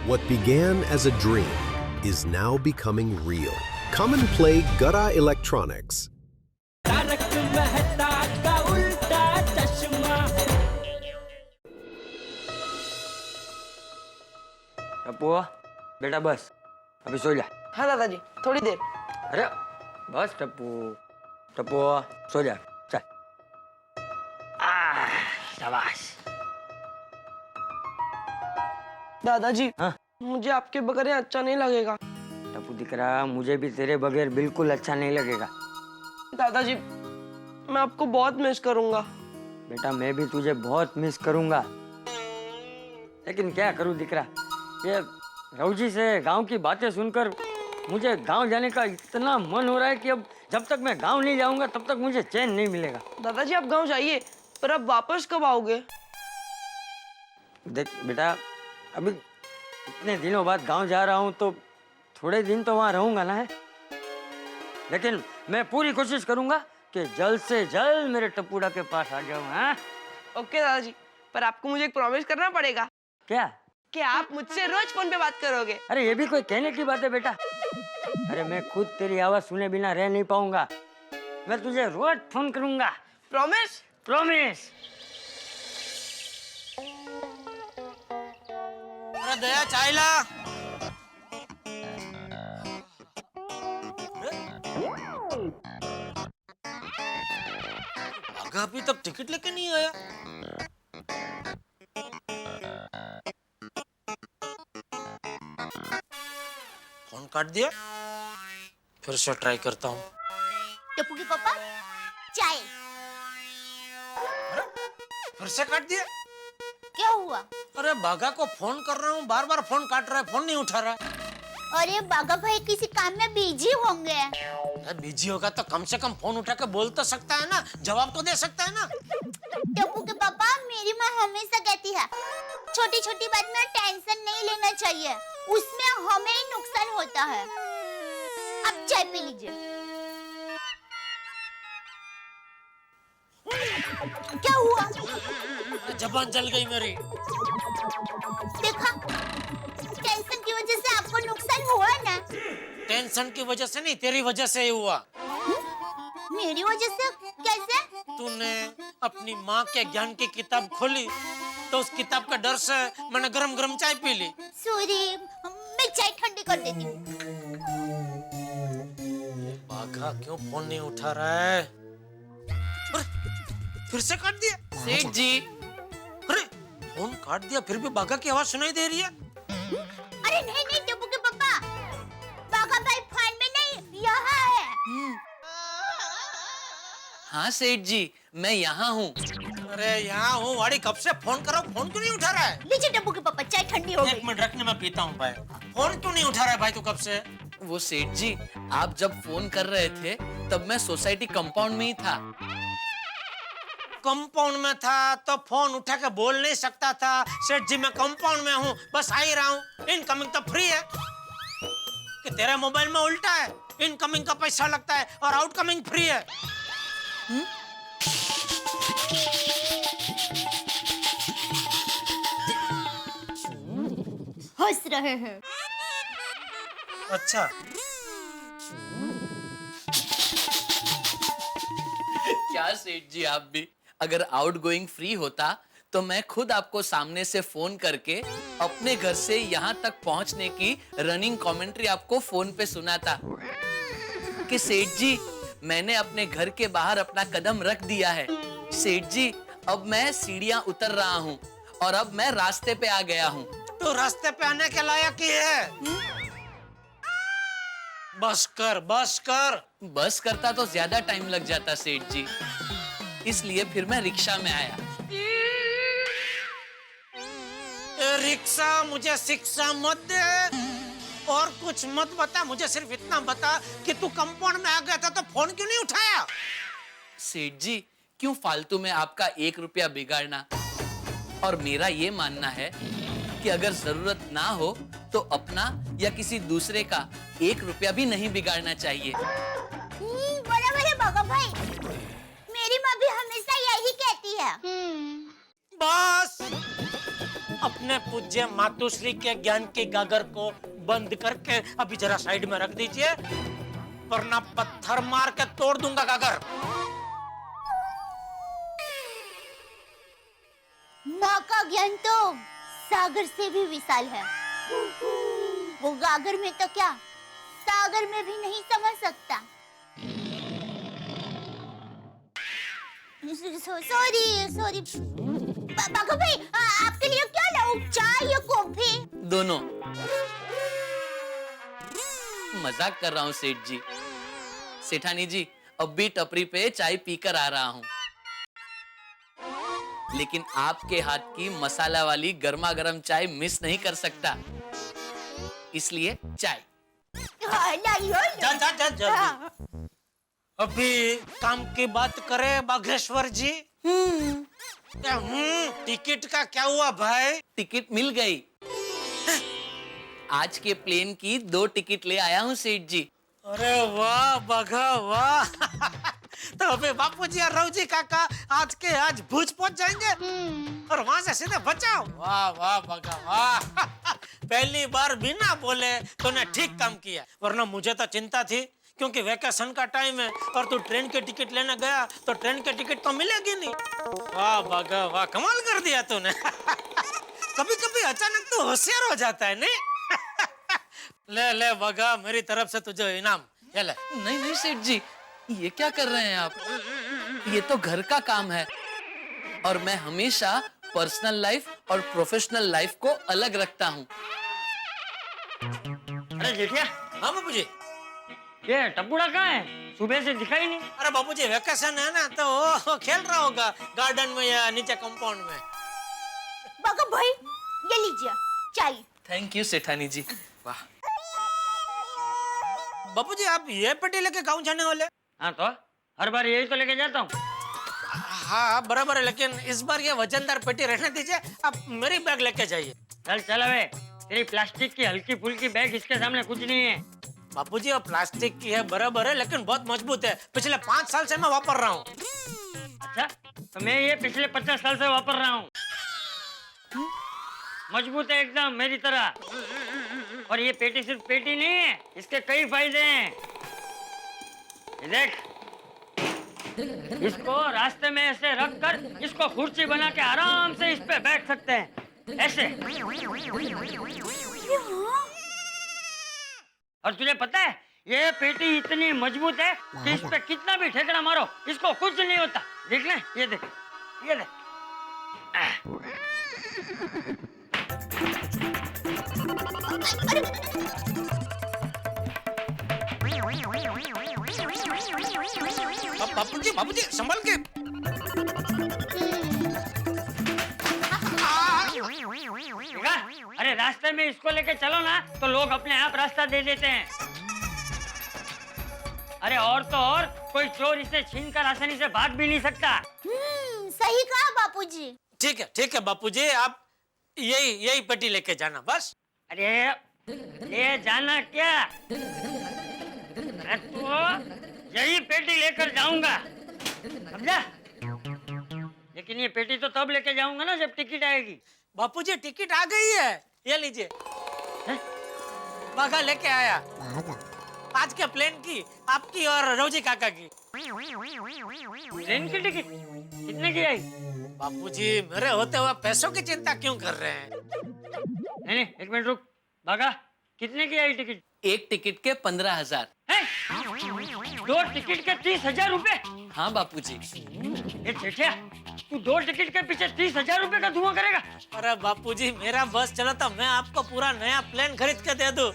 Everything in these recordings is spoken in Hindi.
What began as a dream is now becoming real. Come and play Gada Electronics. Tappu बेटा बस अभी सो जा। हाँ दादाजी, थोड़ी देर। अरे बस टप्पू टप्पू सो जा चल। शाबाश। दादाजी हाँ? मुझे आपके बगैर यहाँ अच्छा नहीं लगेगा। टप्पू दिख रहा, मुझे भी तेरे बगैर बिल्कुल अच्छा नहीं लगेगा। दादाजी मैं आपको बहुत मिस करूंगा। बेटा मैं भी तुझे बहुत मिस करूंगा, लेकिन क्या करूं दिख रहा, ये रवजी से गांव की बातें सुनकर मुझे गांव जाने का इतना मन हो रहा है कि अब जब तक मैं गांव नहीं जाऊंगा तब तक मुझे चैन नहीं मिलेगा। दादाजी आप गांव जाइए, पर अब वापस कब आओगे? देख बेटा, अभी इतने दिनों बाद गांव जा रहा हूं तो थोड़े दिन तो वहां रहूंगा ना है, लेकिन मैं पूरी कोशिश करूंगा कि जल्द से जल्द मेरे टप्पूड़ा के पास आ जाऊं। हाँ ओके दादाजी, पर आपको मुझे एक प्रॉमिस करना पड़ेगा क्या? कि आप मुझसे रोज फोन पे बात करोगे। अरे ये भी कोई कहने की बात है बेटा? अरे मैं खुद तेरी आवाज सुने बिना रह नहीं पाऊंगा, मैं तुझे रोज फोन करूंगा। प्रॉमिस? प्रॉमिस। अरे दया चाय ला। अभी तक टिकट लेके नहीं आया। फोन काट दिया, फिर से ट्राई करता हूँ। टप्पू के पापा चाय। फिर से काट दिया। क्या हुआ? अरे बागा को फोन कर रहा हूँ, बार बार फोन काट रहा है, फोन नहीं उठा रहा है। अरे बागा भाई किसी काम में बिजी होंगे। बिजी होगा तो कम से कम फोन उठा के बोल तो सकता है ना, जवाब तो दे सकता है ना। टप्पू के पापा मेरी माँ हमेशा कहती है छोटी छोटी बात में टेंशन नहीं लेना चाहिए, उसमें हमें ही नुकसान होता है। अब चाय पी लीजिए। क्या हुआ? जबान जल गई मेरी। देखा, टेंशन की वजह से आपको नुकसान हुआ ना। टेंशन की वजह से नहीं, तेरी वजह से ही हुआ। मेरी वजह से? कैसे? तूने अपनी माँ के ज्ञान की किताब खोली तो उस किताब का डर से मैंने गरम गरम चाय पी ली। सॉरी, मैं चाय ठंडी कर देती हूँ। बाघा क्यों फोन नहीं उठा रहा है? अरे, फिर से काट दिया। सेठ जी, अरे फोन काट दिया, फिर भी बाघा की आवाज सुनाई दे रही है। अरे नहीं नहीं टप्पू के पापा, बाघा भाई फोन में नहीं, यहाँ है। हाँ सेठ जी, मैं यहाँ हूँ। अरे यहाँ हूँ वाड़ी, कब से फोन करो, फोन क्यों नहीं उठा रहा है? लीजिए टप्पू के पापा, चाय ठंडी हो एक गई। मिनट रखने में पीता हूँ भाई। फोन क्यों नहीं उठा रहा है भाई तू कब से? वो सेठ जी, आप जब फोन कर रहे थे तब मैं सोसाइटी कंपाउंड में ही था। कंपाउंड में था तो फोन उठा के बोल नहीं सकता था सेठ जी मैं कंपाउंड में हूँ, बस आ ही रहा हूँ। इनकमिंग तो फ्री है कि तेरे मोबाइल में उल्टा है, इनकमिंग का पैसा लगता है और आउटकमिंग फ्री है। हंस रहे हैं। अच्छा क्या सेठ जी, आप भी अगर आउटगोइंग फ्री होता तो मैं खुद आपको सामने से फोन करके अपने घर से यहाँ तक पहुँचने की रनिंग कमेंट्री आपको फोन पे सुनाता कि सेठ जी मैंने अपने घर के बाहर अपना कदम रख दिया है। सेठ जी अब मैं सीढ़ियाँ उतर रहा हूँ और अब मैं रास्ते पे आ गया हूँ। तो रास्ते पे आने के लायक ही है। बस कर बस कर। बस करता तो ज्यादा टाइम लग जाता सेठ जी, इसलिए फिर मैं रिक्शा में आया। ए रिक्शा, मुझे शिक्षा मत दे और कुछ मत बता, मुझे सिर्फ इतना बता कि तू कंपाउंड में आ गया था तो फोन क्यों नहीं उठाया? सेठ जी क्यों फालतू में आपका 1 रुपया बिगाड़ना, और मेरा ये मानना है कि अगर जरूरत ना हो तो अपना या किसी दूसरे का 1 रुपया भी नहीं बिगाड़ना चाहिए। बराबर है बागा भाई, मेरी माँ भी हमेशा यही कहती है। बस अपने पूज्य मातुश्री के ज्ञान के गागर को बंद करके अभी जरा साइड में रख दीजिए, वरना पत्थर मार के तोड़ दूंगा गागर। माँ का ज्ञान तो सागर से भी विशाल है। वो गागर में तो क्या, सागर में भी नहीं समझ सकता। सॉरी बाघा भाई, आपके लिए क्या लाऊं, चाय या कॉफी? दोनों। मजाक कर रहा हूँ सेठ जी। सेठानी जी, अब भी टपरी पे चाय पीकर आ रहा हूँ, लेकिन आपके हाथ की मसाला वाली गर्मा गर्म चाय मिस नहीं कर सकता, इसलिए चाय। जा जल्दी। अभी काम की बात करें बाघेश्वर जी। टिकट का क्या हुआ भाई? टिकट मिल गई। आज के प्लेन की 2 टिकट ले आया हूँ सेठ जी। अरे वाह बाघा वाह। तो अबे बापूजी और रावजी काका आज के आज भुज पहुंच जाएंगे और वहां से सीधे बचाओ। वाह वाह बाघा वाह। पहली बार बिना बोले तूने ठीक काम किया, वरना मुझे तो चिंता थी, क्योंकि वैकेशन का टाइम है और तू ट्रेन के टिकट लेने गया तो ट्रेन के टिकट तो मिलेगी नहीं। वाह बाघा वाह, कमाल कर दिया तूने। कभी कभी अचानक तो होशियार हो जाता है नहीं? ले ले बाघा, मेरी तरफ से तुझे इनाम, ये ले। नहीं नहीं सेठ जी, ये क्या कर रहे हैं आप? ये तो घर का काम है और मैं हमेशा पर्सनल लाइफ और प्रोफेशनल लाइफ को अलग रखता हूँ। अरे जेठिया, हाँ बापूजी। ये टपुड़ा कहाँ है? सुबह से दिखाई नहीं। अरे बापूजी वैकेशन है ना, तो वो खेल रहा होगा गार्डन में या नीचे कंपाउंड में। बाघा भाई, ये लीजिए चाय। थैंक यू सेठानी जी। वाह। बापूजी आप ये पेटी लेके गाँव जाने वाले? हाँ तो हर बार यही तो लेके जाता हूँ। हाँ बराबर है, लेकिन इस बार ये वजनदार पेटी रहने दीजिए, आप मेरी बैग लेके जाइए। चल चल अबे, तेरी प्लास्टिक की हल्की फुल्की बैग इसके सामने कुछ नहीं है। बापूजी वो प्लास्टिक की है बराबर है, लेकिन बहुत मजबूत है, पिछले 5 साल से मैं वापर रहा हूँ। अच्छा, तो मैं ये पिछले 50 साल से वापर रहा हूँ। मजबूत है एकदम मेरी तरह। और ये पेटी सिर्फ पेटी नहीं है, इसके कई फायदे हैं। ये देख, इसको रास्ते में ऐसे रख कर इसको कुर्सी बना के आराम से इस पे बैठ सकते हैं, ऐसे। और तुझे पता है, ये पेटी इतनी मजबूत है कि इस पे कितना भी ठेकड़ा मारो इसको कुछ नहीं होता। देख ले, ये देख, ये देख। बापूजी संभल के। देखा? अरे रास्ते में इसको लेके चलो ना तो लोग अपने आप रास्ता दे देते हैं। अरे और तो और कोई चोर इसे छीनकर आसानी से भाग भी नहीं सकता। सही कहा बापूजी। ठीक है बापूजी, आप यही पेटी लेके जाना बस। अरे ले जाना क्या, मैं तो यही पेटी लेकर जाऊंगा, समझा? लेकिन ये पेटी तो तब लेके जाऊंगा ना जब टिकट आएगी। बापूजी टिकट आ गई है, ये लीजिए। बाघा लेके आया आज के प्लेन की, आपकी और रोजी काका की। ट्रेन की टिकट कितने की आई? बापूजी मेरे होते हुए पैसों की चिंता क्यों कर रहे हैं? नहीं, एक मिनट रुक। बाघा, कितने की आई टिकट? एक टिकट के 15,000। 2 टिकट के 30,000 रुपए? हाँ बापूजी। ये जेठिया, तू 2 टिकट के पीछे 30,000 रुपए का धुआं करेगा? अरे बापूजी मेरा बस चला तो मैं आपको पूरा नया प्लेन खरीद के दे दूं,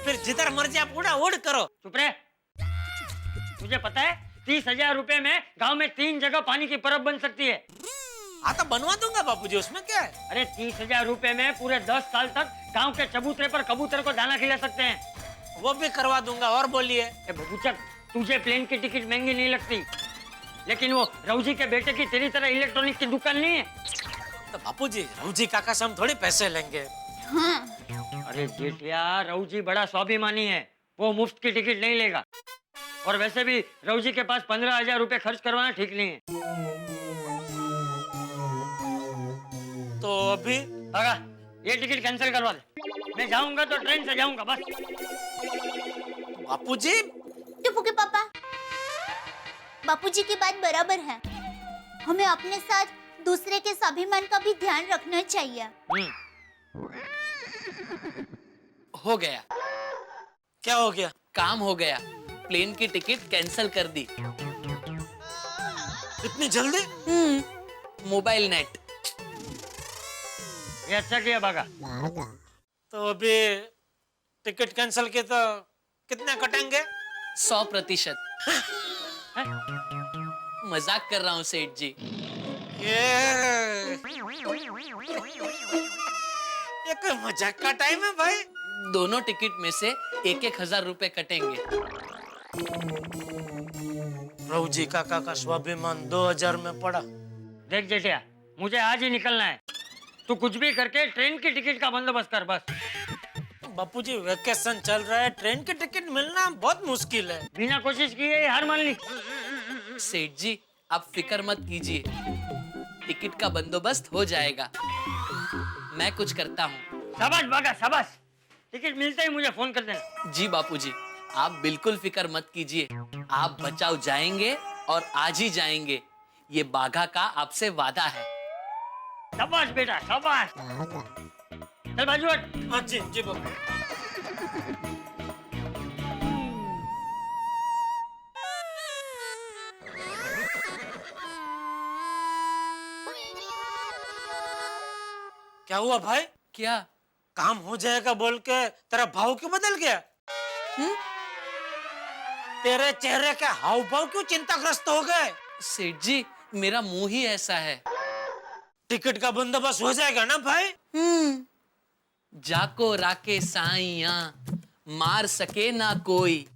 फिर जिधर मर्जी आप उड़ करो। चुप रहे। तुझे पता है 30,000 रुपए में गांव में 3 जगह पानी की परब बन सकती है। हाँ तो बनवा दूंगा बापूजी, उसमें क्या है? अरे 30,000 रुपए में पूरे 10 साल तक गांव के चबूतरे पर कबूतर को दाना खिला सकते हैं। वो भी करवा दूंगा। और बोलिए। बबूचक, तुझे प्लेन की टिकट महंगी नहीं लगती, लेकिन वो रवजी के बेटे की तेरी तरह इलेक्ट्रॉनिक की दुकान नहीं है। तो बापूजी रवजी काका से हम थोड़ी पैसे लेंगे। अरे जेठिया, रवजी बड़ा स्वाभिमानी है, वो मुफ्त की टिकट नहीं लेगा। और वैसे भी रवजी के पास 15,000 रुपए खर्च करवाना ठीक नहीं है। तो अभी काका ये टिकट कैंसिल करवा दे। मैं जाऊंगा तो ट्रेन से जाऊंगा बस। बापूजी टुप्पू के पापा, बापूजी की बात बराबर है। हमें अपने साथ दूसरे के स्वाभिमान का भी ध्यान रखना चाहिए। हो गया, क्या हो गया? काम हो गया। प्लेन की टिकट कैंसिल कर दी। इतनी जल्दी? Mobile net. ये अच्छा किया बागा। तो अभी टिकट कैंसिल के तो कितने कटेंगे? 100%। मजाक कर रहा हूँ सेठ जी। ये कोई मजाक का टाइम है भाई? दोनों टिकट में से 1,000 रुपए कटेंगे। प्रभु जी काका का स्वाभिमान 2000 में पड़ा। देख जेठिया, मुझे आज ही निकलना है। तू कुछ भी करके ट्रेन की टिकट का बंदोबस्त कर बस। बापूजी वेकेशन चल रहा है, ट्रेन की टिकट मिलना बहुत मुश्किल है। बिना कोशिश किए हार मान ली। सेठ जी आप फिक्र मत कीजिए, टिकट का बंदोबस्त हो जाएगा। मैं कुछ करता हूँ। शाबाश बागा शाबाश। टिकट मिलते ही मुझे फोन कर देना। जी बापूजी आप बिल्कुल फिक्र मत कीजिए। आप बचाव जाएंगे और आज ही जाएंगे, ये बाघा का आपसे वादा है। शाबाश बेटा शाबाश। चल बाजू हट। हाँ जी जी बापू। क्या हुआ भाई? क्या? काम हो जाएगा बोल के तेरा भाव क्यों बदल गया? तेरे चेहरे के हाव भाव क्यों चिंताग्रस्त हो गए? सेठ जी मेरा मुंह ही ऐसा है। टिकट का बंदोबस्त हो जाएगा ना भाई? जाको राके साइया मार सके ना कोई,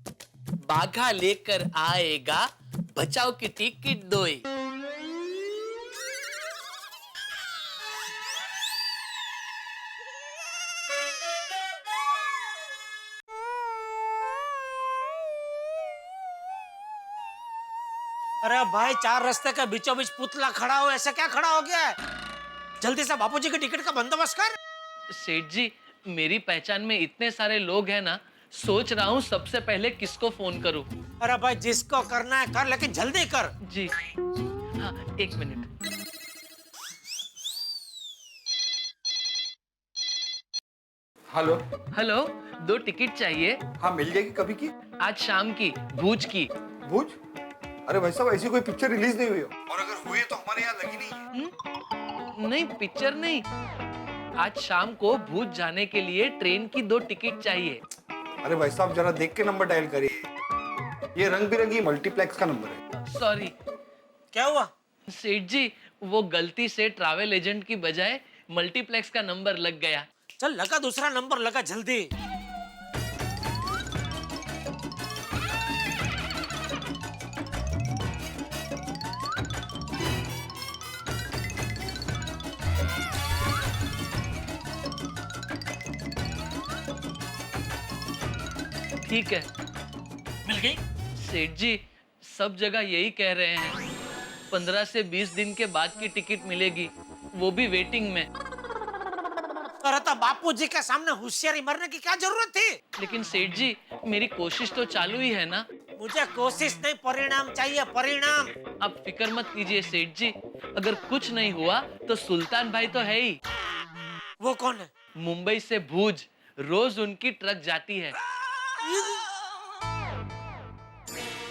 बाघा लेकर आएगा बचाओ की टिकट दोई। अरे भाई चार रास्ते के बीचों बीच पुतला खड़ा हो, ऐसे क्या खड़ा हो गया है? जल्दी से बापूजी की टिकट का बंदोबस्त कर। सेठ जी मेरी पहचान में इतने सारे लोग हैं ना, सोच रहा हूँ सबसे पहले किसको फोन करूँ। अरे भाई जिसको करना है कर, लेकिन जल्दी कर। जी हाँ 1 मिनट। हेलो। हेलो 2 टिकट चाहिए। हाँ मिल जाएगी। कभी की? आज शाम की, भूज की। भूज? अरे भाई साहब ऐसी कोई पिक्चर रिलीज नहीं हुई हो, और अगर हुई है तो हमारे यहाँ लगी नहीं है। नहीं पिक्चर नहीं, आज शाम को भूज जाने के लिए ट्रेन की 2 टिकट चाहिए। अरे भाई साहब जरा देख के नंबर डायल करिए, ये रंग बिरंगी मल्टीप्लेक्स का नंबर है। सॉरी। क्या हुआ? सेठ जी वो गलती से ट्रैवल एजेंट की बजाय मल्टीप्लेक्स का नंबर लग गया। चल लगा, दूसरा नंबर लगा जल्दी। ठीक है। मिल गई? सेठ जी सब जगह यही कह रहे हैं 15 से 20 दिन के बाद की टिकट मिलेगी, वो भी वेटिंग में। अरे तो बापूजी के सामने होशियारी मरने की क्या जरूरत थी? लेकिन सेठ जी मेरी कोशिश तो चालू ही है ना। मुझे कोशिश नहीं, परिणाम चाहिए, परिणाम। आप फिक्र मत कीजिए सेठ जी, अगर कुछ नहीं हुआ तो सुल्तान भाई तो है ही। वो कौन है? मुंबई से भूज रोज उनकी ट्रक जाती है।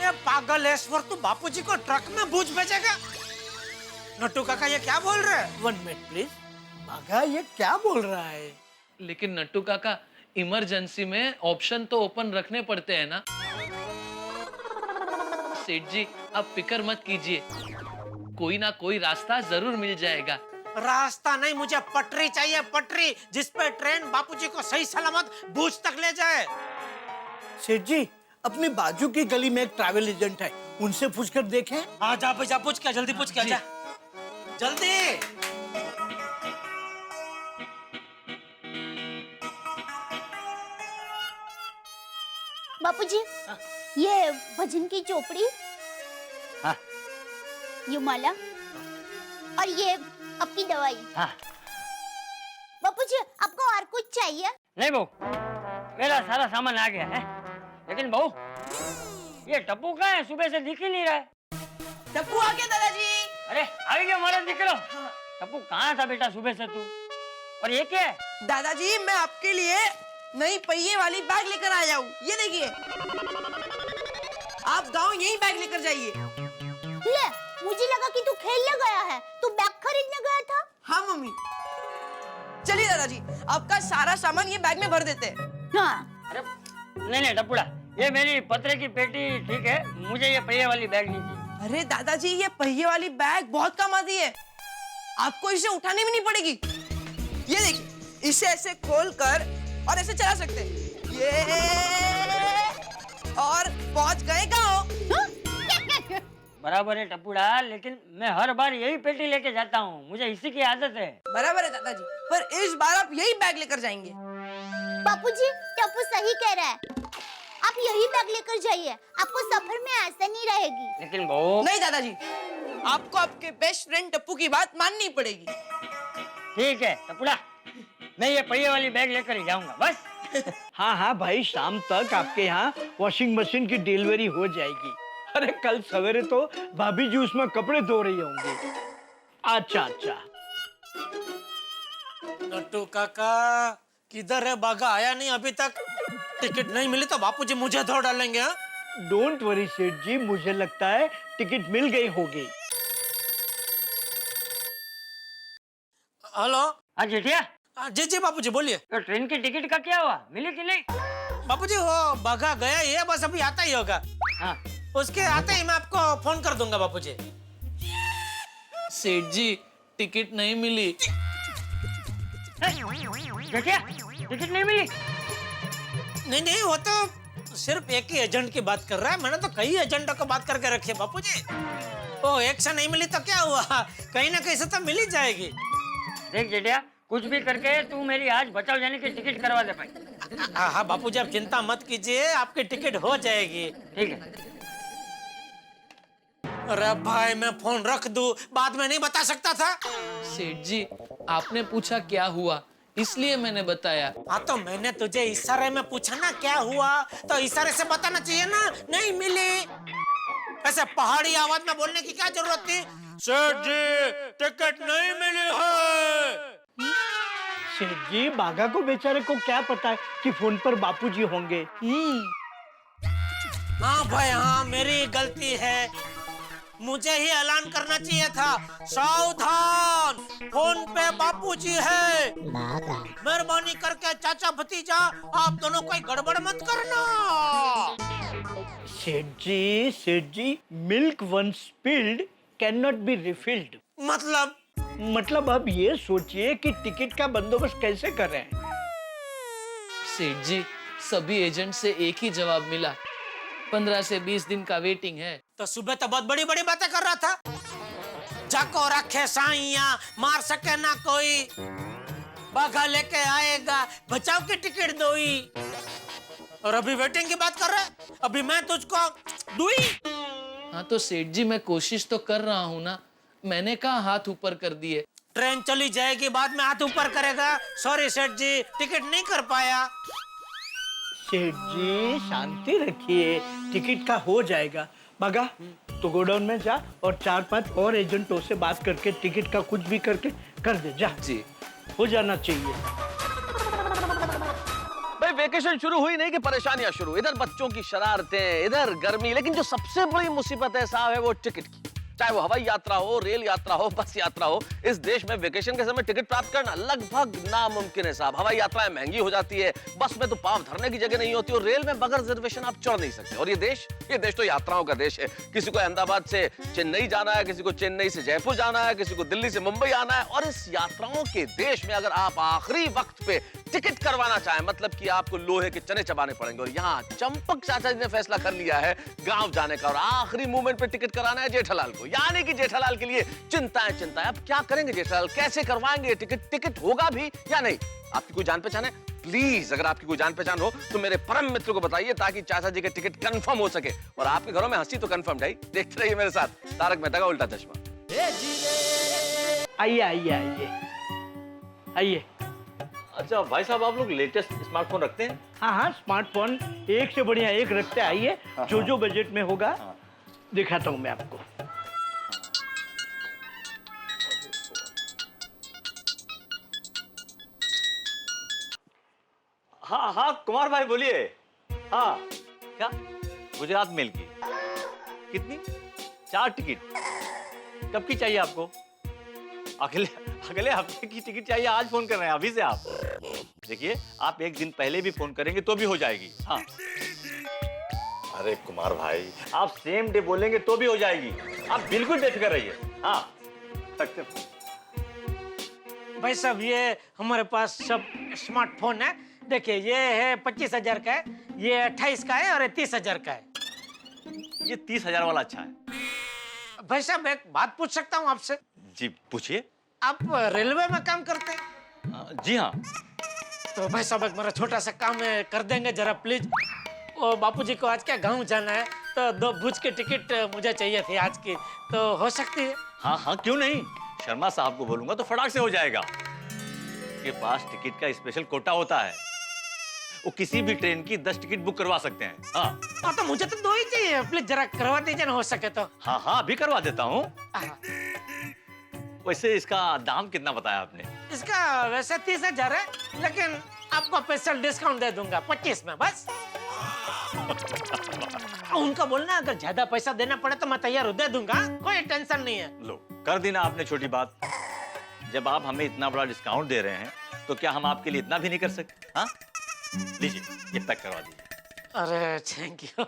ये पागलेश्वर, तू बापूजी को ट्रक में भूज भेजेगा? नट्टू काका ये क्या बोल रहे हैं? 1 मिनट प्लीज। बागा ये क्या बोल रहा है? लेकिन नट्टू काका इमरजेंसी में ऑप्शन तो ओपन रखने पड़ते हैं ना। सेठ जी आप फिक्र मत कीजिए, कोई ना कोई रास्ता जरूर मिल जाएगा। रास्ता नहीं, मुझे पटरी चाहिए, पटरी जिस पे ट्रेन बापूजी को सही सलामत भूज तक ले जाए। सेठ जी अपने बाजू की गली में एक ट्रैवल एजेंट है, उनसे पूछकर देखें। हाँ जा भाई जा, पूछ क्या, जल्दी पूछ क्या, जा जल्दी। बापूजी ये भजन की चोपड़ी, हाँ। ये माला और ये आपकी दवाई। हाँ। चाहिए? नहीं बहू, मेरा सारा सामान आ गया है। लेकिन बहू, ये टप्पू कहाँ है? सुबह से दिख ही नहीं रहा है। टप्पू आ गया दादाजी। अरे आ गया हमारा दिकरो। टप्पू कहाँ था बेटा सुबह से तू? और ये क्या है? दादाजी मैं आपके लिए नई पहिए वाली बैग लेकर आया हूँ, ये देखिए। आप गांव यही बैग लेकर जाइए। ले, मुझे लगा कि तू खेलने गया है, तू बैग खरीदने गया था। हाँ मम्मी। चलिए दादाजी, आपका सारा सामान ये बैग में भर देते हैं। हाँ। अरे नहीं टप्पूड़ा, ये मेरी पत्रे की पेटी ठीक है, मुझे ये पहिए वाली बैग नहीं चाहिए। अरे दादाजी ये पहिए वाली बैग बहुत काम आती है, आपको इसे उठाने भी नहीं पड़ेगी। ये देखिए, इसे ऐसे खोलकर और ऐसे चला सकते हैं। ये और पहुंच गए गाँव। बराबर है टप्पूड़ा, लेकिन मैं हर बार यही पेटी लेके जाता हूँ, मुझे इसी की आदत है। बराबर है दादाजी, पर इस बार आप यही बैग लेकर जाएंगे। बापूजी, टप्पू सही कह रहा है। आप यही बैग लेकर जाइए, आपको सफर में आसानी रहेगी। लेकिन बहू। नहीं दादाजी, आपको आपके बेस्ट फ्रेंड टप्पू की बात माननी पड़ेगी। ठीक है टप्पूड़ा, मैं ये पहिए वाली बैग लेकर ही जाऊंगा बस। हाँ हाँ भाई, शाम तक आपके यहाँ वॉशिंग मशीन की डिलीवरी हो जाएगी। अरे कल सवेरे तो भाभी जी उसमें कपड़े धो रही होंगी। अच्छा। नट्टू काका किधर है? बागा आया नहीं अभी तक। टिकट नहीं मिली तो बापूजी मुझे धो डालेंगे। हाँ? डोंट वरी सेठ जी, मुझे लगता है टिकट मिल गई होगी। हेलो। हाँ जेठिया। जी बापूजी बोलिए। तो ट्रेन की टिकट का क्या हुआ, मिली कि नहीं? बापूजी वो बागा गया ही है, बस अभी आता ही होगा। हाँ। उसके आते ही मैं आपको फोन कर दूंगा बापूजी। सेठ जी टिकट नहीं मिली। जेठिया, टिकट नहीं मिली? नहीं, वो तो सिर्फ एक ही एजेंट की बात कर रहा है। मैंने तो कई एजेंटों को बात करके रखी है बापूजी। वो एक से नहीं मिली तो क्या हुआ, कहीं ना कहीं से तो मिल ही जाएगी। देख जेठिया, कुछ भी करके तू मेरी आज बचाव जाने की टिकट करवा दे भाई। हाँ बापूजी, आप चिंता मत कीजिए, आपकी टिकट हो जाएगी। ठीक है। अरे भाई, मैं फोन रख दूं, बाद में नहीं बता सकता था। सेठ जी आपने पूछा क्या हुआ, इसलिए मैंने बताया। हाँ तो मैंने तुझे इशारे में पूछा ना क्या हुआ, तो इशारे से बताना चाहिए ना। नहीं मिली, ऐसे पहाड़ी आवाज में बोलने की क्या जरूरत थी? सेठ जी टिकट नहीं मिली है। सेठ जी, बागा को बेचारे को क्या पता है कि फोन पर बापूजी होंगे। हाँ भाई हाँ, मेरी गलती है, मुझे ही ऐलान करना चाहिए था। सावधान, फोन पे बापूजी है, मेहरबानी करके चाचा भतीजा आप दोनों कोई गड़बड़ मत करना। सेठ जी, milk once spilled can not be refilled. मतलब अब ये सोचिए कि टिकट का बंदोबस्त कैसे कर रहे हैं। सेठ जी सभी एजेंट से एक ही जवाब मिला, 15 से 20 दिन का वेटिंग है। तो सुबह तो बहुत बड़ी बड़ी बातें कर रहा था। जाको रखे साइया, मार सके ना कोई, बाघा लेके आएगा, बचाव की टिकट दोई, और अभी वेटिंग की बात कर रहा है। अभी मैं तुझको दुई। हाँ तो सेठ जी मैं कोशिश तो कर रहा हूँ ना, मैंने कहा हाथ ऊपर कर दिए। ट्रेन चली जाएगी, बाद में हाथ ऊपर करेगा। सॉरी सेठ जी, टिकट नहीं कर पाया। सेठ जी शांति रखिए, टिकट का हो जाएगा। बागा तो गोडाउन में जा और 4-5 और एजेंटों से बात करके टिकट का कुछ भी करके कर दे। जा जी, हो जाना चाहिए। भाई वेकेशन शुरू हुई नहीं कि परेशानियां शुरू। इधर बच्चों की शरारतें, इधर गर्मी, लेकिन जो सबसे बड़ी मुसीबत है साहब है वो टिकट की। चाहे वो हवाई यात्रा हो, रेल यात्रा हो, बस यात्रा हो, इस देश में वेकेशन के समय टिकट प्राप्त करना लगभग नामुमकिन है साहब। हवाई यात्राएं महंगी हो जाती है, बस में तो पांव धरने की जगह नहीं होती, और रेल में बगैर रिजर्वेशन आप चढ़ नहीं सकते। और ये देश तो यात्राओं का देश है। किसी को अहमदाबाद से चेन्नई जाना है, किसी को चेन्नई से जयपुर जाना है, किसी को दिल्ली से मुंबई आना है। और इस यात्राओं के देश में अगर आप आखिरी वक्त पे टिकट करवाना चाहें, मतलब कि आपको लोहे के चने चबाने पड़ेंगे। और यहाँ चंपक चाचा जी ने फैसला कर लिया है गांव जाने का, और आखिरी मोमेंट पे टिकट कराना है जेठालाल को। यानी कि जेठालाल के लिए चिंताएं। अब क्या करेंगे जेठालाल, कैसे करवाएंगे टिकट होगा भी या नहीं? आपकी कोई जान पहचान है? प्लीज अगर आपकी कोई जान पहचान हो तो मेरे परम मित्र को बताइए, ताकि चाचा जी के टिकट कंफर्म हो सके। और आपके घरों में हंसी तो कंफर्म है। देखते रहिए मेरे साथ तारक मेहता का उल्टा चश्मा। आइए अच्छा भाई साहब, आप लोग लेटेस्ट स्मार्टफोन रखते हैं? हाँ हाँ, स्मार्टफोन एक से बढ़िया एक रखते आइए, जो जो बजट में होगा दिखाता हूँ मैं आपको। हाँ हाँ कुमार भाई बोलिए। हाँ क्या गुजरात मेल की कितनी? 4 टिकट। कब की चाहिए आपको? अगले अगले हफ्ते की टिकट चाहिए? आज फोन कर रहे हैं अभी से आप? देखिए आप एक दिन पहले भी फोन करेंगे तो भी हो जाएगी। हाँ अरे कुमार भाई, आप सेम डे बोलेंगे तो भी हो जाएगी, आप बिल्कुल बेफिक्र रहिए। हाँ सकते। भाई साहब ये हमारे पास सब स्मार्टफोन है। देखिए ये है 25,000 का है, ये 28 का है और ये 30,000 का है। ये 30,000 वाला अच्छा है। भाई साहब एक बात पूछ सकता हूँ आपसे? जी पूछिए। आप रेलवे में काम करते हैं? जी हाँ। तो भाई साहब एक मेरा छोटा सा काम है, कर देंगे जरा प्लीज। वो बापूजी को आज क्या गाँव जाना है, तो 2 भुज की टिकट मुझे चाहिए थी आज की, तो हो सकती है? हाँ हाँ क्यों नहीं, शर्मा साहब को बोलूंगा तो फटाक से हो जाएगा। के पास टिकट का स्पेशल कोटा होता है, वो किसी भी ट्रेन की 10 टिकट बुक करवा सकते हैं। हाँ तो मुझे तो 2 ही चाहिए, प्लीज जरा करवा दीजिए ना हो सके तो। हाँ हाँ अभी करवा देता हूँ। वैसे इसका दाम कितना बताया आपने? इसका वैसे 30,000 है, लेकिन आपको स्पेशल डिस्काउंट दे दूंगा 25 में बस। उनका बोलना अगर ज्यादा पैसा देना पड़े तो मैं तैयार हूँ, दे दूंगा, कोई टेंशन नहीं है। लो कर दी ना आपने छोटी बात। जब आप हमें इतना बड़ा डिस्काउंट दे रहे हैं तो क्या हम आपके लिए इतना भी नहीं कर सकते? हाँ लीजिए ये पैक करवा दीजिए। अरे थैंक यू,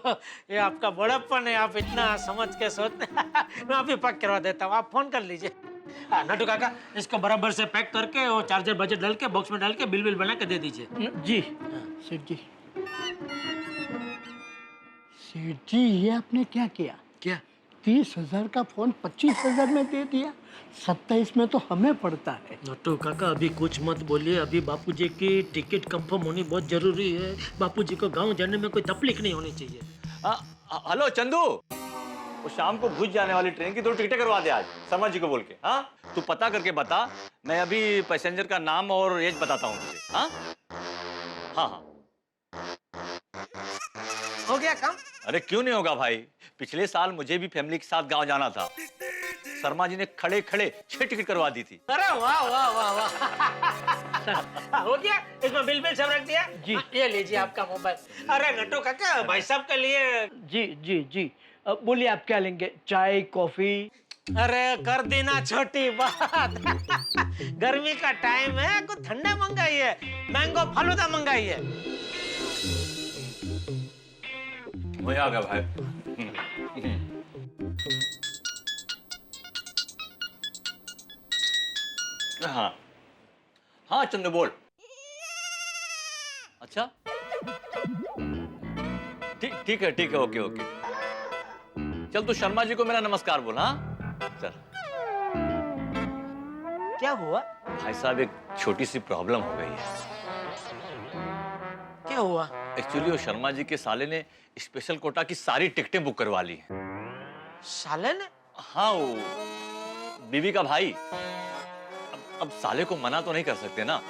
ये आपका बड़प्पन है, आप इतना समझ के सोचते। मैं अभी पैक करवा देता हूँ, आप फोन कर लीजिए। नटू काका इसको बराबर से पैक करके वो चार्जर बजट डाल के बॉक्स में डाल के बिल बना के दे दीजिए। जी सेठ जी। सेठ जी ये आपने क्या किया? क्या? 30,000 का फोन 25,000 में दे दिया, 27 में तो हमें पड़ता है। नटू काका अभी कुछ मत बोलिए, अभी बापूजी की टिकट कंफर्म होनी बहुत जरूरी है। बापूजी को गांव जाने में कोई तकलीफ नहीं होनी चाहिए। हेलो चंदू, वो शाम को भुज जाने वाली ट्रेन की 2 टिकटें करवा दे आज, शर्मा जी को बोल के। हाँ तू पता करके बता, मैं अभी पैसेंजर का नाम और एज बताता हूँ तुझे। हाँ हाँ हाँ हो गया काम? अरे क्यों नहीं होगा भाई, पिछले साल मुझे भी फैमिली के साथ गांव जाना था, शर्मा जी ने खड़े खड़े 6 टिकट करवा दी थी। अरे वाह वाह वाह वाह। हो गया, इसमें बिल सब रख दिया जी। ये लीजिए आपका मोबाइल। अरे नटू काका भाई साहब के लिए। जी जी जी बोलिए आप क्या लेंगे, चाय कॉफी? अरे कर देना छोटी बात। गर्मी का टाइम है, कुछ ठंडा मंगाइए, मैंगो फालूदा मंगाइए। वही आ गया भाई। हाँ हाँ चंदू बोल। अच्छा ठीक है ओके ओके। चल तू शर्मा जी को मेरा नमस्कार बोल। हाँ चल। क्या हुआ? भाई साहब एक छोटी सी प्रॉब्लम हो गई है। क्या हुआ? एक्चुअली वो शर्मा जी के साले ने स्पेशल कोटा की सारी टिकटें बुक करवा ली हैं। साले ने? हाँ वो बीवी का भाई। अब साले को मना तो नहीं कर सकते ना।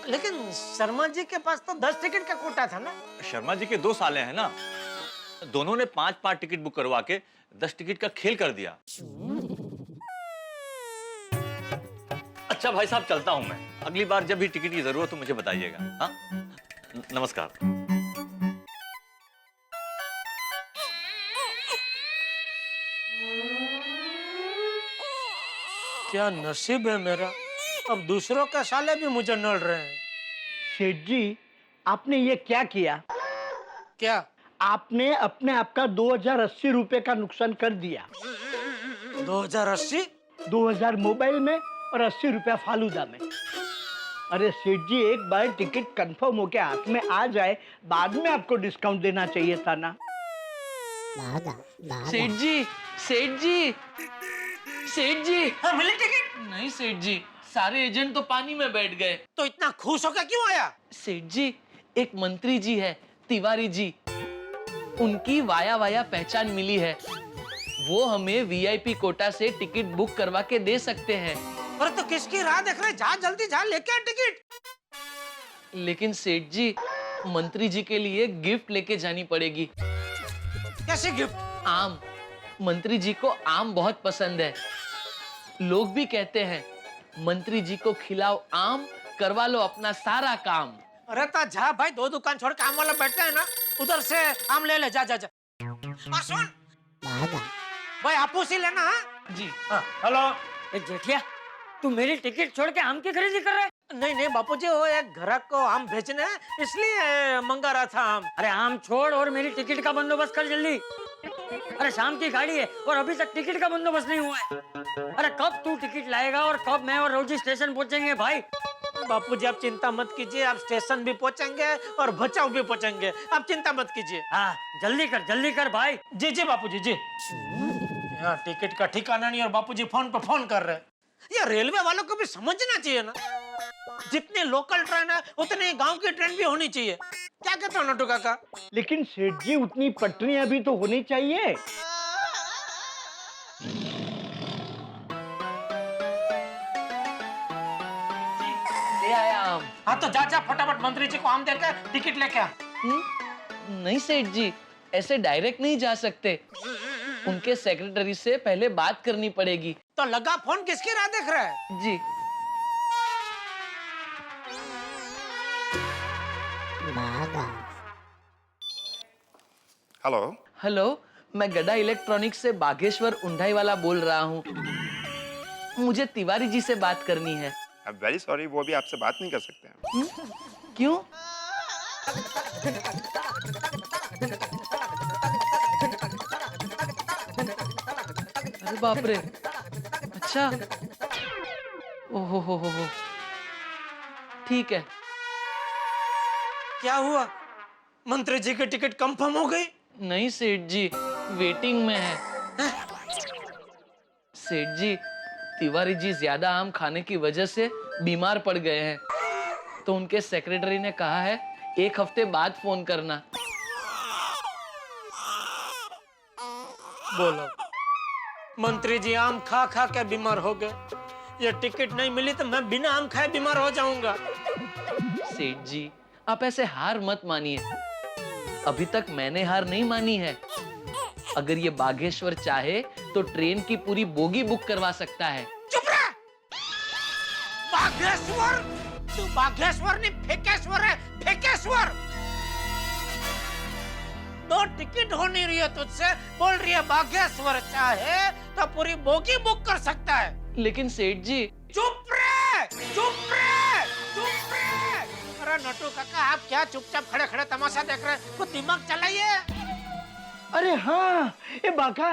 लेकिन शर्मा जी के पास तो 10 टिकट का कोटा था ना। शर्मा जी के 2 साले हैं ना, दोनों ने 5-5 टिकट बुक करवा के 10 टिकट का खेल कर दिया। अच्छा भाई साहब चलता हूं मैं, अगली बार जब भी टिकट की जरूरत हो मुझे बताइएगा। हाँ नमस्कार। क्या नसीब है मेरा, अब दूसरों के साले भी मुझे नल रहे हैं। सेठ जी आपने ये क्या किया? क्या? आपने अपने आप का 2080 रुपए का नुकसान कर दिया। 2080? 2000 मोबाइल में और 80 रुपया फालूदा में। अरे सेठ जी एक बार टिकट कंफर्म होके हाथ में आ जाए, बाद में आपको डिस्काउंट देना चाहिए था ना। सेठ जी सेठ जी सेठ जी। हाँ, मिली टिकट? नहीं सेठ जी, सारे एजेंट तो पानी में बैठ गए। तो इतना खुश होकर क्यों आया? सेठ जी एक मंत्री जी है तिवारी जी, उनकी वाया वाया पहचान मिली है, वो हमें वीआईपी कोटा से टिकट बुक करवा के दे सकते हैं। अरे तो किसकी राह देख रहे? जा जल्दी जा, लेके आ टिकट। लेकिन सेठ जी, मंत्री जी के लिए गिफ्ट लेके जानी पड़ेगी। कैसे गिफ्ट? आम। मंत्री जी को आम बहुत पसंद है। लोग भी कहते हैं, मंत्री जी को खिलाओ आम, करवा लो अपना सारा काम। अरे तो जा भाई, 2 दुकान छोड़ के आम वाला बैठा है ना, उधर से आम ले ले, जा जा जा। और सुन भाई, आपूस ही लेना। हाँ जी। हेलो। ए जेठिया, तू मेरी टिकट छोड़ के आम की खरीदी कर रहा है? नहीं नहीं बापूजी, वो एक ग्राहक को आम भेजने हैं, इसलिए मंगा रहा था आम। अरे आम छोड़ और मेरी टिकट का बंदोबस्त कर जल्दी। अरे शाम की गाड़ी है और अभी तक टिकट का बंदोबस्त नहीं हुआ है। अरे कब तू टिकट लाएगा और कब मैं और रोजी स्टेशन पहुंचेंगे भाई? बापूजी आप चिंता मत कीजिए, आप स्टेशन भी पहुंचेंगे और बचाव भी पहुंचेंगे, आप चिंता मत कीजिए। हाँ जल्दी कर भाई। जी जी बापूजी जी। यहाँ टिकट का ठिकाना नहीं और बापूजी फोन पे फोन कर रहे हैं। ये रेलवे वालों को भी समझना चाहिए ना, जितनी लोकल ट्रेन है उतनी गांव की ट्रेन भी होनी चाहिए। क्या कहते हो नटू काका? लेकिन सेठ जी, उतनी पटरियां भी तो होनी चाहिए। ले आया आम। हाँ तो जा जा फटाफट मंत्री जी को आम देकर टिकट लेके आ। नहीं सेठ जी, ऐसे डायरेक्ट नहीं जा सकते। उनके सेक्रेटरी से पहले बात करनी पड़ेगी। तो लगा फोन, किसकी राह देख रहा है? जी। हेलो। हेलो, मैं गड़ा इलेक्ट्रॉनिक्स से बागेश्वर उंडाई वाला बोल रहा हूँ। मुझे तिवारी जी से बात करनी है। आई एम वेरी सॉरी, वो भी आपसे बात नहीं कर सकते हैं। क्यों? अरे बाप रे, अच्छा। ओहो हो। ठीक है। क्या हुआ? मंत्री जी की टिकट कंफर्म हो गई? नहीं सेठ जी, वेटिंग में है। सेठ जी, तिवारी जी ज्यादा आम खाने की वजह से बीमार पड़ गए हैं, तो उनके सेक्रेटरी ने कहा है 1 हफ्ते बाद फोन करना। बोलो, मंत्री जी आम खा खा के बीमार हो गए, ये टिकट नहीं मिली तो मैं बिना आम खाए बीमार हो जाऊंगा। सेठ जी, आप ऐसे हार मत मानिए। अभी तक मैंने हार नहीं मानी है। अगर ये बागेश्वर चाहे तो ट्रेन की पूरी बोगी बुक करवा सकता है। चुप रह! बागेश्वर? तू बागेश्वर नहीं, फेकेश्वर है, फेकेश्वर। 2 टिकट हो नहीं रही है तुझसे, बोल रही है बागेश्वर चाहे तो पूरी बोगी बुक कर सकता है। लेकिन सेठ जी। चुप रहे! चुप रहे! चुप रहे! अरे नटू काका, आप क्या चुपचाप खड़े खड़े तमाशा देख रहे हैं? कुछ दिमाग चलाइए। अरे हाँ, ये बाका,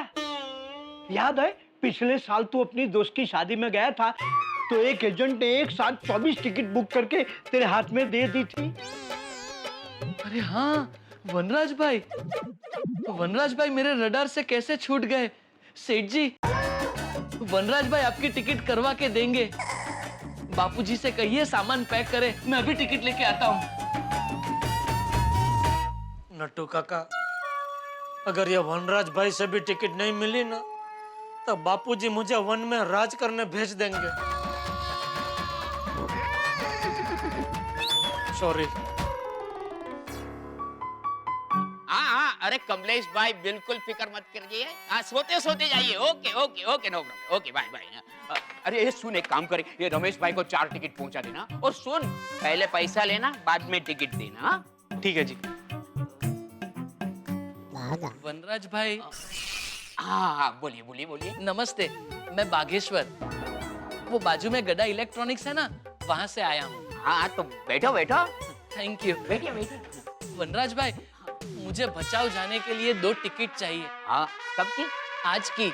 याद है पिछले साल तू अपनी दोस्त की शादी में गया था, तो एक एजेंट ने एक साथ 24 टिकट बुक करके तेरे हाथ में दे दी थी। अरे हाँ, वनराज भाई मेरे रडार से कैसे छूट गए। सेठ जी, वनराज भाई आपकी टिकट करवा के देंगे। बापूजी से कहिए सामान पैक करे, मैं अभी टिकट लेके आता हूँ। नट्टू काका, अगर ये वनराज भाई से भी टिकट नहीं मिली ना, तो बापूजी मुझे वन में राज करने भेज देंगे। सॉरी। हाँ, अरे कमलेश भाई बिल्कुल फिक्र मत करिए। हाँ, सोते सोते जाइए। Okay okay okay, no problem. Okay bye bye. अरे ये सुन, एक काम करे, ये रमेश भाई को 4 टिकट पहुंचा देना, और सुन, पहले पैसा लेना, बाद में टिकट देना। हाँ? ठीक है जी। वनराज भाई। हाँ, बोलिए बोलिए बोलिए। नमस्ते, मैं बागेश्वर, वो बाजू में गड़ा इलेक्ट्रॉनिक्स है ना, वहां से आया हूँ। हाँ तो बैठो बैठो। Thank you. बैठिए बैठिए। वनराज भाई, मुझे बचाव जाने के लिए 2 टिकट चाहिए। हाँ, कब की? आज की,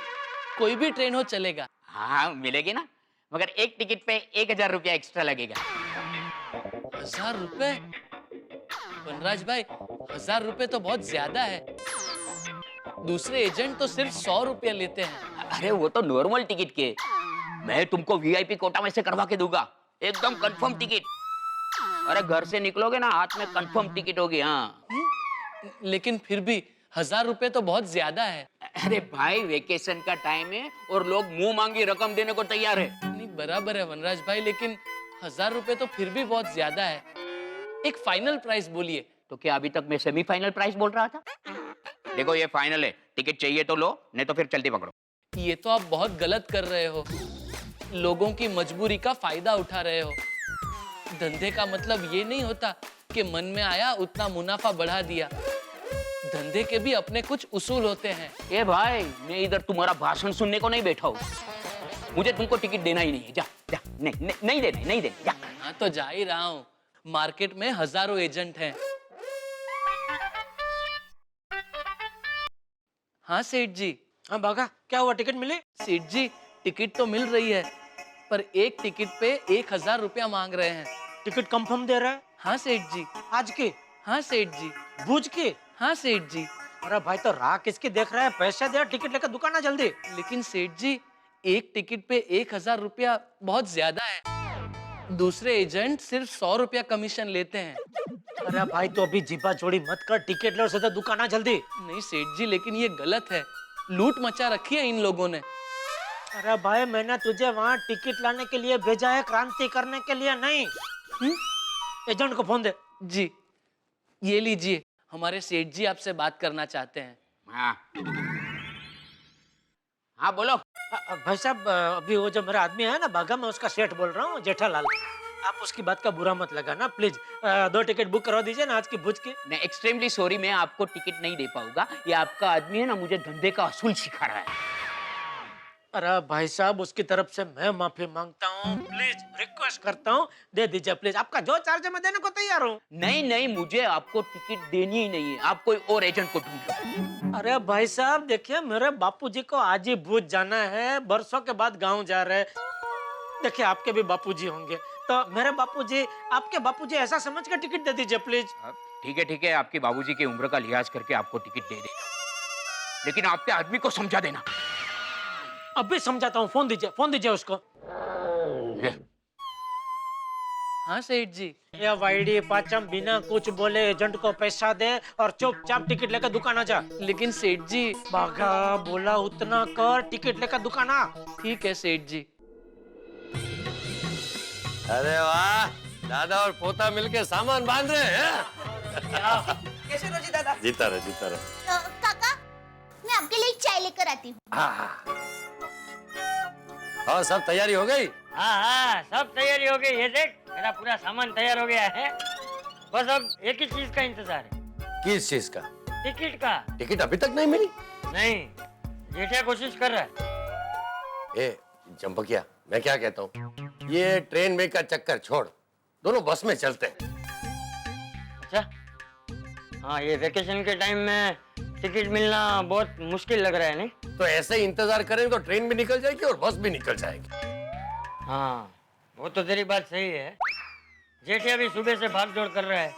कोई भी ट्रेन हो चलेगा। हाँ मिलेगी ना, मगर एक टिकट पे 1000 रुपया एक्स्ट्रा लगेगा। 1000 रुपए? वनराज भाई, 1000 रुपए तो बहुत ज्यादा है। दूसरे एजेंट तो सिर्फ 100 रुपया लेते हैं। अरे वो तो नॉर्मल टिकट के, मैं तुमको वीआईपी कोटा में से करवा के दूंगा, एकदम कंफर्म टिकट। अरे घर से निकलोगे ना, हाथ में कंफर्म टिकट होगी। हाँ लेकिन फिर भी 1000 रुपए तो बहुत ज्यादा है। अरे भाई, वेकेशन का टाइम है और लोग मुंह मांगी रकम देने को तैयार है। नहीं, बराबर है वनराज भाई, लेकिन 1000 रुपए तो फिर भी बहुत ज्यादा है। एक फाइनल प्राइस बोलिए। तो क्या अभी तक मैं सेमीफाइनल प्राइस बोल रहा था? देखो ये फाइनल है, टिकट चाहिए तो लो, नहीं तो फिर चलती पकड़ो। ये तो आप बहुत गलत कर रहे हो, लोगों की मजबूरी का फायदा उठा रहे हो। धंधे का मतलब ये नहीं होता कि मन में आया उतना मुनाफा बढ़ा दिया। धंधे के भी अपने कुछ उसूल होते हैं। ए भाई, मैं इधर तुम्हारा भाषण सुनने को नहीं बैठा हूँ। मुझे तुमको टिकट देना ही नहीं है। जा जा, नहीं देना जा। हाँ तो जा ही रहा हूँ, मार्केट में हजारों एजेंट हैं। हाँ सेठ जी। हाँ बागा, क्या हुआ, टिकट मिली? सेठ जी टिकट तो मिल रही है, पर एक टिकट पे 1000 रुपया मांग रहे हैं। टिकट कंफर्म दे रहा है? हाँ सेठ जी। आज की? हाँ सेठ जी। भुज की? हाँ सेठ जी। अरे भाई, तो राह किसकी देख रहा है? पैसे दे, टिकट लेकर दुकान आ जल्दी। लेकिन सेठ जी, एक टिकट पे 1000 रुपया बहुत ज्यादा है। दूसरे एजेंट सिर्फ 100 रुपया कमीशन लेते हैं। अरे भाई, तो अभी जीपा चोरी मत कर, टिकट लो, सीधा दुकान आ जल्दी। नहीं सेठ जी, लेकिन ये गलत है। लूट मचा रखी है इन लोगों ने। अरे भाई, मैंने तुझे वहाँ टिकट लाने के लिए भेजा है, क्रांति करने के लिए नहीं। एजेंट को फोन दे। जी ये लीजिए, हमारे सेठ जी आपसे बात करना चाहते हैं। हाँ बोलो। भाई साहब, अभी वो जो मेरा आदमी है ना बागा, मैं उसका सेठ बोल रहा हूँ, जेठालाल। आप उसकी बात का बुरा मत लगाना प्लीज। 2 टिकट बुक करवा दीजिए ना आज की भुज की। मैं एक्सट्रीमली सॉरी, मैं आपको टिकट नहीं दे पाऊंगा। ये आपका आदमी है ना, मुझे धंधे का असूल सिखा रहा है। अरे भाई साहब, उसकी तरफ से मैं माफी मांगता हूँ, प्लीज रिक्वेस्ट करता हूँ, दे दीजिए प्लीज। आपका जो चार्ज है मैं देने को तैयार हूँ। नहीं, मुझे आपको टिकट देनी ही नहीं है। आप कोई और एजेंट को ढूंढो। अरे भाई साहब, देखिए मेरे बापूजी को आज ही भुज जाना है, बरसों के बाद गाँव जा रहे हैं। देखिए आपके भी बापूजी होंगे, तो मेरे बापूजी, आपके बापूजी ऐसा समझ कर टिकट दे दीजिए प्लीज। ठीक है, आपकी बाबूजी की उम्र का लिहाज करके आपको टिकट दे देगा, लेकिन आपके आदमी को समझा देना। अभी समझाता हूँ, फोन दीजिए उसको। हाँ सेठ जी। ये वाईडी पाचम बिना कुछ बोले एजेंट को पैसा दे और चुपचाप टिकट लेकर दुकान आ जा। लेकिन सेठ जी। बागा बोला उतना कर, टिकट लेकर दुकान आ। ठीक है सेठ जी। अरे वाह, दादा और पोता मिलके सामान बांध रहे हैं। कैसे रोजी दादा? जीता रहे। काका, मैं आपके लिए चाय लेकर आती हूँ। हाँ, और सब तैयारी हो गई? हाँ, सब तैयारी हो गई। ये देख, मेरा पूरा सामान तैयार हो गया है। बस अब एक ही चीज का इंतजार है। किस चीज का? टिकट का। टिकट अभी तक नहीं मिली? नहीं, जेठिया कोशिश कर रहा है। ए चंपकिया, मैं क्या कहता हूँ, ये ट्रेन में का चक्कर छोड़, दोनों बस में चलते हैं। अच्छा, हाँ, ये वेकेशन के टाइम में टिकट मिलना बहुत मुश्किल लग रहा है, नहीं? तो ऐसे ही इंतजार करेंगे तो ट्रेन भी निकल जाएगी और बस भी निकल जाएगी। हाँ, वो तो तेरी बात सही है। जेठिया भी सुबह से भाग दौड़ कर रहा है,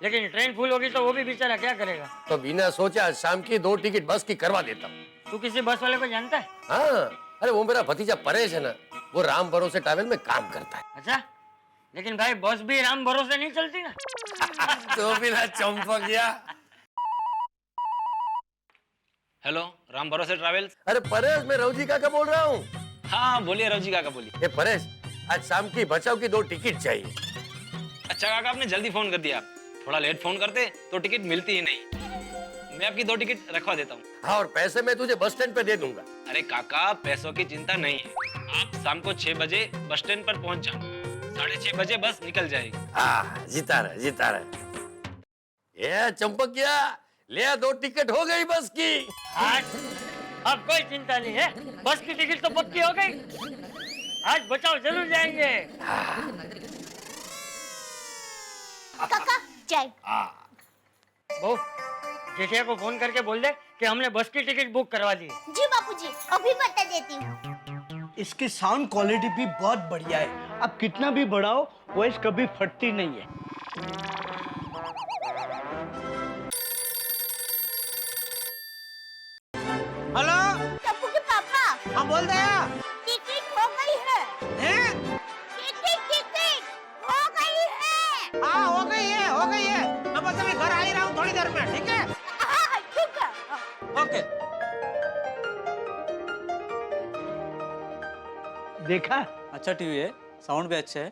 लेकिन ट्रेन फुल होगी तो वो भी बेचारा क्या करेगा? तो बिना सोचे आज शाम की 2 टिकट बस की करवा देता हूँ। तू किसी बस वाले को जानता है? हाँ, अरे वो मेरा भतीजा परेश है ना, वो राम भरोसे ट्रैवल में काम करता है। अच्छा, लेकिन भाई बस भी राम भरोसे नहीं चलती ना। तो बिना चंपकिया। हेलो, राम भरोसे ट्रैवल्स। अरे परेश, मैं रवजी काका बोल रहा हूँ। हाँ बोलिए रवजी काका, बोलिए। ए परेश, आज शाम की बचाव की 2 टिकट चाहिए। अच्छा काका, आपने जल्दी फोन कर दिया। थोड़ा लेट फोन करते तो टिकट मिलती ही नहीं। मैं आपकी 2 टिकट रखवा देता हूँ। हाँ, और पैसे मैं तुझे बस स्टैंड पे दे दूंगा। अरे काका, पैसों की चिंता नहीं है। आप शाम को 6 बजे बस स्टैंड पर पहुंच जाओ, 6:30 बजे बस निकल जाएगी। हाँ, जीता रहे। ये चंपकिया, ले 2 टिकट हो गई बस की। अब कोई चिंता नहीं है, बस की टिकट तो पक्की हो गई। आज बचाओ जरूर जाएंगे। काका, चाय। बहू, जेठिया को फोन करके बोल दे कि हमने बस की टिकट बुक करवा दी। जी बापूजी, अभी बता देती हूँ। इसकी साउंड क्वालिटी भी बहुत बढ़िया है। आप कितना भी बढ़ाओ, वॉइस कभी फटती नहीं है। हेलो टप्पू के पापा। हाँ बोल दे। टिकट हो गई है। हैं? टिकट हो गई है। हाँ, हो गई है। मैं बस अभी घर आ ही रहा हूँ थोड़ी देर में, ठीक है? हाँ, ठीक है। ओके। देखा, अच्छा टीवी है, साउंड भी अच्छा है।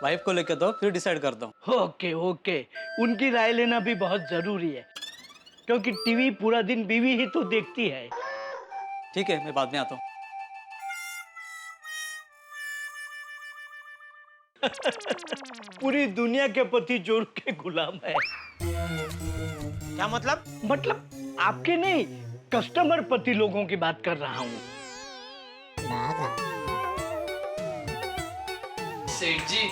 वाइफ को लेकर दो, फिर डिसाइड करता हूँ। ओके ओके, उनकी राय लेना भी बहुत जरूरी है, क्योंकि टीवी पूरा दिन बीवी ही तो देखती है। ठीक है, मैं बाद में आता हूँ। पूरी दुनिया के पति जोर के गुलाम है। क्या मतलब? मतलब आपके नहीं, कस्टमर पति लोगों की बात कर रहा हूँ। सेठ जी,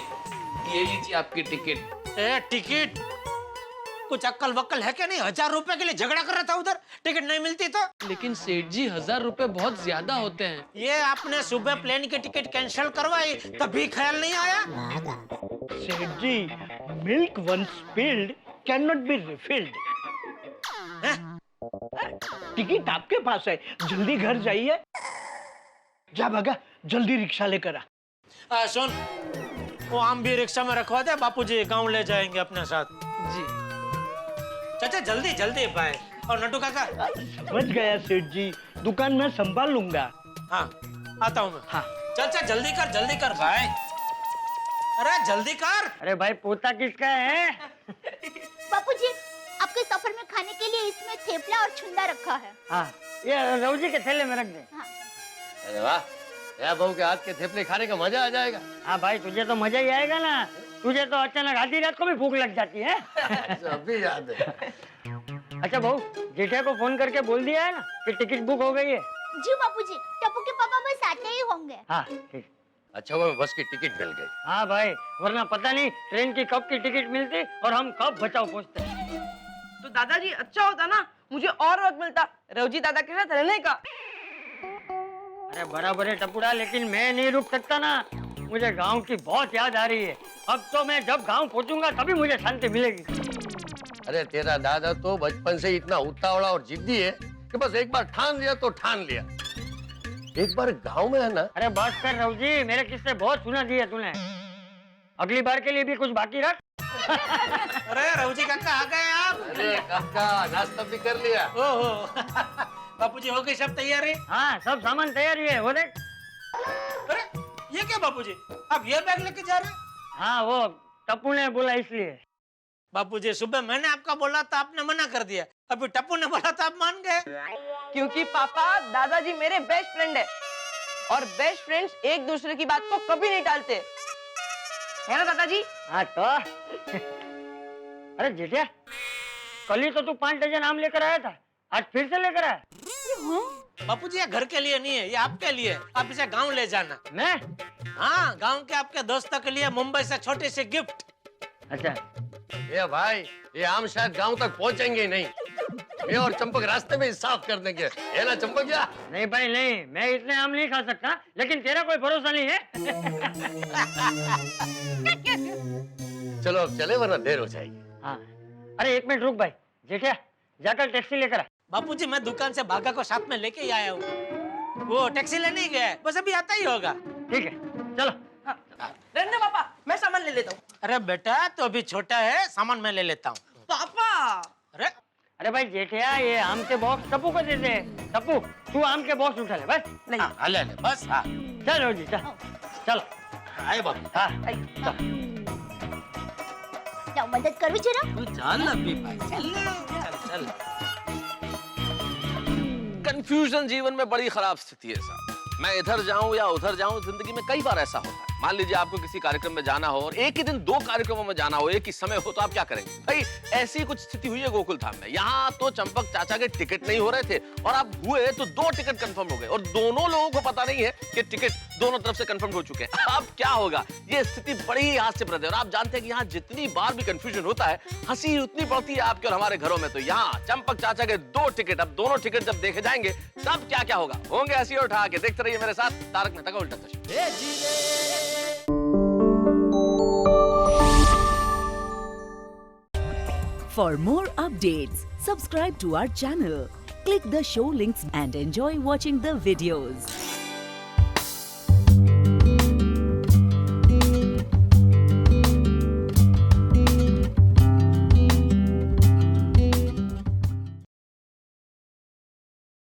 ये लीजिए आपकी टिकट। ए टिकट? कुछ अक्कल वक्कल है क्या नहीं? 1000 रुपए के लिए झगड़ा कर रहा था उधर, टिकट नहीं मिलती तो। लेकिन सेठ जी 1000 रुपए बहुत ज्यादा होते हैं। ये आपने सुबह प्लेन की टिकट कैंसिल करवाई तभी ख्याल नहीं आया? सेठ जी, milk once spilled can not be refilled. Ticket आपके पास है, जल्दी घर जाइए। जा भागा, जल्दी रिक्शा लेकर आ। सुन, वो आम भी रिक्शा में रखवा दे, बापूजी गांव ले जाएंगे अपने साथ। जी चाचा जल्दी जल्दी भाई। और नटू काका? समझ गया सेठ जी, दुकान में संभाल लूंगा। हाँ आता हूँ मैं। हाँ चाचा जल्दी कर भाई। अरे जल्दी कर। अरे भाई पोता किसका है? बापूजी, आपके सफर में खाने के लिए इसमें थेपला और छुंदा रखा है। हाँ, ये रौजी के थैले में रख दे। हाँ। अरे वाह, या बहू के हाथ के थेपले खाने का मजा आ जाएगा। हाँ भाई, तुझे तो मजा ही आएगा ना। तुझे तो अचानक आधी रात को भी भूख लग जाती है। अभी याद है। अच्छा बहू, जेठा को फोन करके बोल दिया है ना कि टिकट बुक हो गई है? जी बापूजी, टप्पू के पापा बस आते ही होंगे। हाँ ठीक। अच्छा हुआ बस की टिकट मिल गई। हाँ भाई, वरना पता नहीं ट्रेन की कब की टिकट मिलती और हम कब बचाओ पहुँचते। तो दादाजी अच्छा होता ना, मुझे और वक्त मिलता रवजी दादा के साथ रहने का। अरे बराबर है टपुड़ा, लेकिन मैं नहीं रुक सकता ना। मुझे गांव की बहुत याद आ रही है। अब तो मैं जब गांव पहुंचूंगा तभी मुझे शांति मिलेगी। अरे तेरा दादा तो बचपन से इतना उतावला और जिद्दी है कि बस एक बार ठान लिया तो ठान लिया। एक बार गांव में है ना। अरे बस कर रवजी, मेरे किस्से बहुत सुना दिए तूने। अगली बार के लिए भी कुछ बाकी रख। अरे रवजी काका आ गए आप? अरे काका, नाश्ता भी कर लिया? ओहो। बापूजी हो गई सब तैयारी? हाँ, सब सामान तैयारी है। वो देख। अरे ये क्या बापूजी, आप ये बैग लेके जा रहे हैं? हाँ, वो टप्पू ने बोला इसलिए। बापूजी सुबह मैंने आपका बोला था, आपने मना कर दिया। अभी टप्पू ने बोला था, आप मान गए। क्योंकि पापा, दादाजी मेरे बेस्ट फ्रेंड है और बेस्ट फ्रेंड्स एक दूसरे की बात को कभी नहीं टालते, है ना दादाजी? हाँ तो। अरे जेठिया, कल ही तो तू 5 डजन आम लेकर आया था, आज फिर से लेकर आया? बापूजी ये घर के लिए नहीं है, ये आपके लिए। आप इसे गांव ले जाना। मैं? हाँ, गांव के आपके दोस्तों के लिए मुंबई से छोटे से गिफ्ट। अच्छा। ये भाई, ये आम शायद गांव तक पहुंचेंगे ही नहीं। ये और चंपक रास्ते में ही साफ कर देंगे, है ना चंपकिया? नहीं भाई नहीं, मैं इतने आम नहीं खा सकता, लेकिन तेरा कोई भरोसा नहीं है। चलो अब चले, वरना देर हो जाएगी। हाँ। अरे 1 मिनट रुक भाई। जेठिया, जाकर टैक्सी लेकर आ। बापूजी मैं दुकान से भागा को साथ में लेके ही आया हूँ। वो टैक्सी लेने ही गया है, बस अभी आता ही होगा। ठीक है, चलो। रहने दो पापा, मैं सामान ले लेता हूँ। अरे बेटा तो अभी छोटा है, सामान मैं ले लेता हूँ। पापा। अरे भाई जेठिया, ये आम के बॉक्स टप्पू को दे दे। टप्पू, तू आम के बॉक्स उठा ले बस। नहीं। हाँ, ले ले बस। हाँ चलो जी, चल चलो। आए बाबू। हाँ जाओ, मदद करो जरा। चल अभी भाई, चल। कंफ्यूजन जीवन में बड़ी खराब स्थिति है साहब। मैं इधर जाऊं या उधर जाऊं, जिंदगी में कई बार ऐसा होता है। मान लीजिए आपको किसी कार्यक्रम में जाना हो और एक ही दिन 2 कार्यक्रमों में जाना हो, एक ही समय हो, तो आप क्या करेंगे? भाई ऐसी कुछ स्थिति हुई है गोकुल धाम में। यहाँ तो चंपक चाचा के टिकट नहीं हो रहे थे और आप हुए तो 2 टिकट कंफर्म हो गए और दोनों लोगों को पता नहीं है कि टिकट दोनों तरफ से कंफर्म हो चुके हैं। अब क्या होगा? ये स्थिति बड़ी ही हास्यप्रद है और आप जानते हैं कि यहाँ जितनी बार भी कंफ्यूजन होता है, हंसी उतनी बढ़ती है आपके और हमारे घरों में। तो यहाँ चंपक चाचा के 2 टिकट, अब दोनों टिकट जब देखे जाएंगे तब क्या क्या होगा, होंगे हंसी उठा के। देखते रहिए मेरे साथ तारक मेहता का उल्टा चश्मा। For more updates, subscribe to our channel, click the show links and enjoy watching the videos.